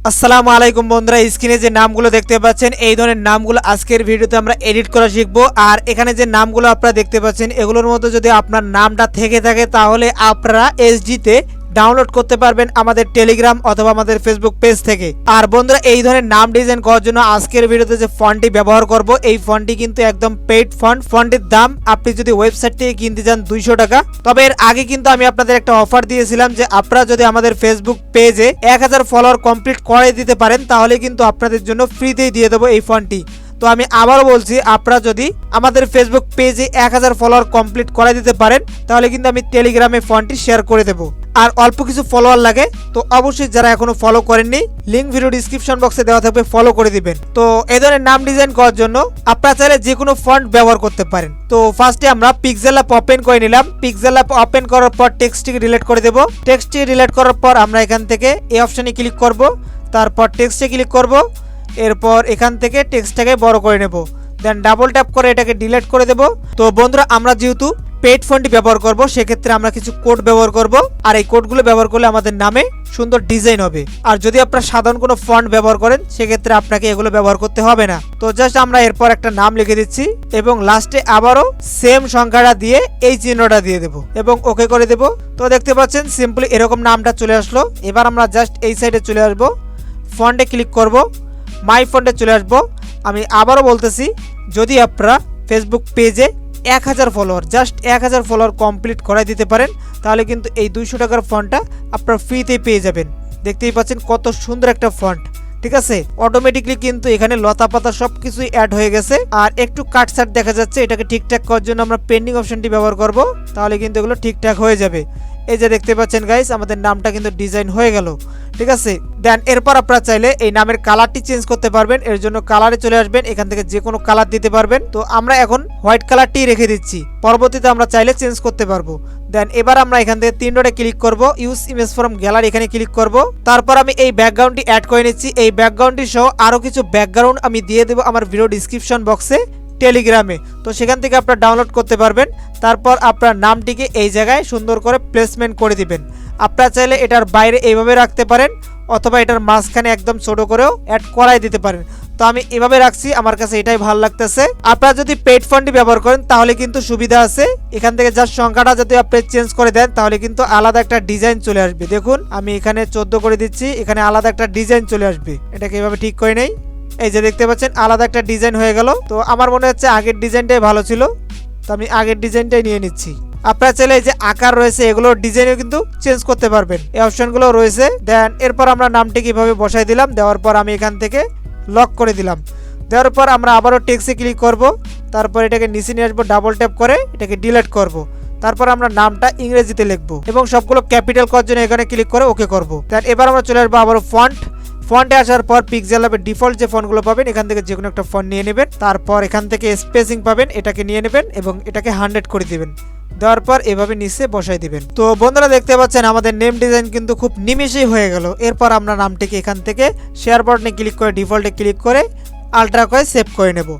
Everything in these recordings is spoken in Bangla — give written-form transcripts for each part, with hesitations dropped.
আসসালামু আলাইকুম বন্ধুরা, স্ক্রিনে যে নামগুলো দেখতে পাচ্ছেন এই ধরনের নামগুলো আজকের ভিডিওতে আমরা এডিট করা শিখবো। আর এখানে যে নামগুলো আপনারা দেখতে পাচ্ছেন এগুলোর মধ্যে যদি আপনার নামটা থেকে থাকে তাহলে আপনারা এসডিতে ডাউনলোড করতে পারবেন আমাদের টেলিগ্রাম অথবা আমাদের ফেসবুক পেজ থেকে। আর বন্ধুরা, এই ধরনের নাম ডিজাইন করার জন্য আজকের ভিডিওতে যে ফন্টটি ব্যবহার করব এই ফন্টটি কিন্তু একদম পেইড ফন্ট। ফন্টের দাম আপনি যদি ওয়েবসাইট থেকে কিনতে যান 200 টাকা। তবে এর আগে কিন্তু আমি আপনাদের একটা অফার দিয়েছিলাম যে আপনারা যদি আমাদের ফেসবুক পেজে 1000 ফলোয়ার কমপ্লিট করে দিতে পারেন তাহলে কিন্তু আপনাদের জন্য ফ্রিতেই দিয়ে দেবো এই ফন্টটি। তো আমি আবারও বলছি, আপনারা যদি আমাদের ফেসবুক পেজে 1000 ফলোয়ার কমপ্লিট করে দিতে পারেন তাহলে কিন্তু আমি টেলিগ্রামে ফন্টটি শেয়ার করে দেবো। আর অল্প কিছু ফলোয়ার লাগে, তো অবশ্যই যারা এখনো ফলো করেননি লিঙ্ক ভিডিও ডিসক্রিপশন বক্সে দেওয়া থাকবে, ফলো করে দিবেন। তো এই ধরনের নাম ডিজাইন করার জন্য আপনারা চাইলে যে কোনো ফন্ট ব্যবহার করতে পারেন। তো ফার্স্টে আমরা পিক্সেলল্যাব ওপেন করে নিলাম। পিক্সেলল্যাব ওপেন করার পর টেক্সটটিকে ডিলিট করে দেব। টেক্সটটি ডিলিট করার পর আমরা এখান থেকে এই অপশানে ক্লিক করব, তারপর টেক্সটে ক্লিক করব, এরপর এখান থেকে টেক্সটটাকে বড় করে নেব, দেন ডাবল ট্যাপ করে এটাকে ডিলিট করে দেব। তো বন্ধুরা, আমরা যেহেতু পেড ফন্টটি ব্যবহার করব সেক্ষেত্রে আমরা কিছু কোড ব্যবহার করব, আর এই কোডগুলো ব্যবহার করলে আমাদের নামে সুন্দর ডিজাইন হবে। আর যদি আপনারা সাধারণ কোনো ফন্ট ব্যবহার করেন সেক্ষেত্রে আপনাকে এগুলো ব্যবহার করতে হবে না। তো জাস্ট আমরা এরপর একটা নাম লিখে দিচ্ছি এবং লাস্টে আবারও সেম সংখ্যাটা দিয়ে এই চিহ্নটা দিয়ে দেব এবং ওকে করে দেব। তো দেখতে পাচ্ছেন সিম্পলি এরকম নামটা চলে আসলো। এবার আমরা জাস্ট এই সাইডে চলে আসবো, ফন্টে ক্লিক করব, মাই ফন্টে চলে আসবো। আমি আবারও বলতেছি, যদি আপনারা ফেসবুক পেজে 1000 ফলোয়ার জাস্ট 1000 ফলোয়ার কমপ্লিট করাই দিতে পারেন তাহলে কিন্তু এই 200 টাকার ফন্টটা আপনারা ফ্রিতেই পেয়ে যাবেন। দেখতেই পাচ্ছেন কত সুন্দর একটা ফন্ট, ঠিক আছে। অটোমেটিকলি কিন্তু এখানে লতা পাতা সবকিছুই অ্যাড হয়ে গেছে। আর একটু কাটসাট দেখা যাচ্ছে, এটাকে ঠিকঠাক করার জন্য আমরা পেন্ডিং অপশনটি ব্যবহার করব, তাহলে কিন্তু এগুলো ঠিকঠাক হয়ে যাবে। এই যে দেখতে পাচ্ছেন গাইস, আমাদের নামটা কিন্তু ডিজাইন হয়ে গেল, ঠিক আছে। দেন এরপর আপনারা চাইলে এই নামের কালারটি চেঞ্জ করতে পারবেন। এর জন্য কালারে চলে আসবেন, এখান থেকে যে কোনো কালার দিতে পারবেন। তো আমরা এখন হোয়াইট কালারটি রেখে দিচ্ছি, পরবর্তীতে আমরা চাইলে চেঞ্জ করতে পারবো। দেন এবার আমরা এখান থেকে 3 ডটে ক্লিক করব, ইউজ ইমেজ ফ্রম গ্যালারি এখানে ক্লিক করব। তারপর আমি এই ব্যাকগ্রাউন্ডটি অ্যাড করে নিচ্ছি। এই ব্যাকগ্রাউন্ডটি সহ আরও কিছু ব্যাকগ্রাউন্ড আমি দিয়ে দেবো আমার ভিডিও ডিসক্রিপশন বক্সে টেলিগ্রামে, তো সেখান থেকে আপনারা ডাউনলোড করতে পারবেন। তারপর আপনার নামটিকে এই জায়গায় সুন্দর করে প্লেসমেন্ট করে দিবেন। আপনারা চাইলে এটার বাইরে এইভাবে রাখতে পারেন অথবা এটার মাঝখানে একদম ছোট করেও অ্যাড করাই দিতে পারেন। তো আমি এভাবে রাখছি, আমার কাছে এটাই ভালো লাগতেছে। আপনারা যদি পেড ফন্টটি ব্যবহার করেন তাহলে কিন্তু সুবিধা আছে, এখান থেকে যার সংখ্যাটা যদি আপনি চেঞ্জ করে দেন তাহলে কিন্তু আলাদা একটা ডিজাইন চলে আসবে। দেখুন আমি এখানে 14 করে দিচ্ছি, এখানে আলাদা একটা ডিজাইন চলে আসবে। এটাকে এভাবে ঠিক করে নেই, এই যে দেখতে পাচ্ছেন আলাদা একটা ডিজাইন হয়ে গেল। তো আমার মনে হচ্ছে আগের ডিজাইনটাই ভালো ছিল, তো আমি আগের ডিজাইনটাই নিয়ে নিচ্ছি। আপনারা চাইলে এই যে আকার রয়েছে এগুলোর ডিজাইনও কিন্তু চেঞ্জ করতে পারবেন, এই অপশনগুলো রয়েছে। দেন এরপর আমরা নামটি কিভাবে বসাই দিলাম, দেওয়ার পর আমি এখান থেকে লক করে দিলাম। দেওয়ার পর আমরা আবারও টেক্সটে ক্লিক করব, তারপর এটাকে নিচে নিয়ে আসবো, ডাবল ট্যাপ করে এটাকে ডিলিট করব। তারপর আমরা নামটা ইংরেজিতে লিখবো এবং সবগুলো ক্যাপিটাল করার জন্য এখানে ক্লিক করে ওকে করব। দেন এবার আমরা চলে আসবো আবারও ফন্টে আসার পর পিক্সেলল্যাবের ডিফল্ট যে ফন্টগুলো পাবেন এখান থেকে যে কোনো একটা ফন্ট নিয়ে নেবেন। তারপর এখান থেকে স্পেসিং পাবেন, এটাকে নিয়ে নেবেন এবং এটাকে 100 করে দিবেন। দেওয়ার পর এভাবে নিচে বসাই দিবেন। তো বন্ধুরা দেখতে পাচ্ছেন আমাদের নেম ডিজাইন কিন্তু খুব নিমেষেই হয়ে গেল। এরপর আমরা নামটিকে এখান থেকে শেয়ার বাটনে ক্লিক করে ডিফল্টে ক্লিক করে আলট্রা করে সেভ করে নেব,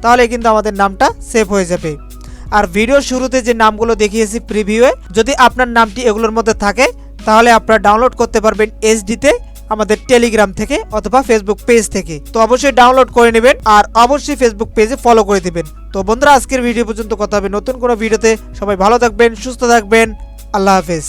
তাহলে কিন্তু আমাদের নামটা সেভ হয়ে যাবে। আর ভিডিওর শুরুতে যে নামগুলো দেখিয়েছি প্রিভিউয়ে, যদি আপনার নামটি এগুলোর মধ্যে থাকে তাহলে আপনারা ডাউনলোড করতে পারবেন এসডিতে আমাদের টেলিগ্রাম থেকে অথবা ফেসবুক পেজ থেকে। তো অবশ্যই ডাউনলোড করে নেবেন আর অবশ্যই ফেসবুক পেজে ফলো করে দিবেন। তো বন্ধুরা, আজকের ভিডিও পর্যন্ত কথা হবে নতুন কোনো ভিডিওতে। সবাই ভালো থাকবেন, সুস্থ থাকবেন, আল্লাহ হাফেজ।